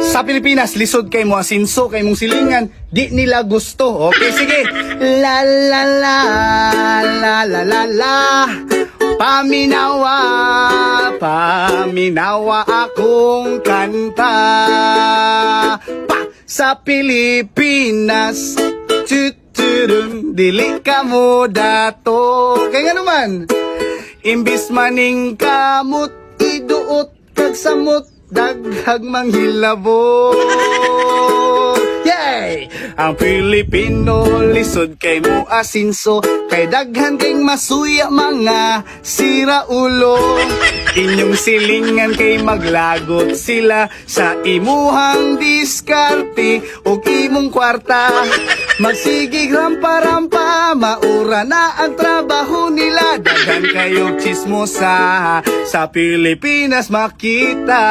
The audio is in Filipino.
Sa Pilipinas, lisod kay mo asinso, kay mong silingan, di nila gusto. Okay, sige. La la la, la la la la. Paminawa, paminawa akong kanta. Pa, sa Pilipinas, tuturun, dili ka mo dato. Kaya nga naman, imbis maning kamot, iduot kag samot, daghag manghilabot. Yay! Ang Pilipino lisod kay mo asinso, kay daghan kay masuya mga siraulo. Inyong silingan kay maglagot sila sa imuhang diskarte o imong kwarta. Magsigig rampa-rampa, maura na ang trabaho nila. Daghan kayong chismosa, sa Pilipinas makita.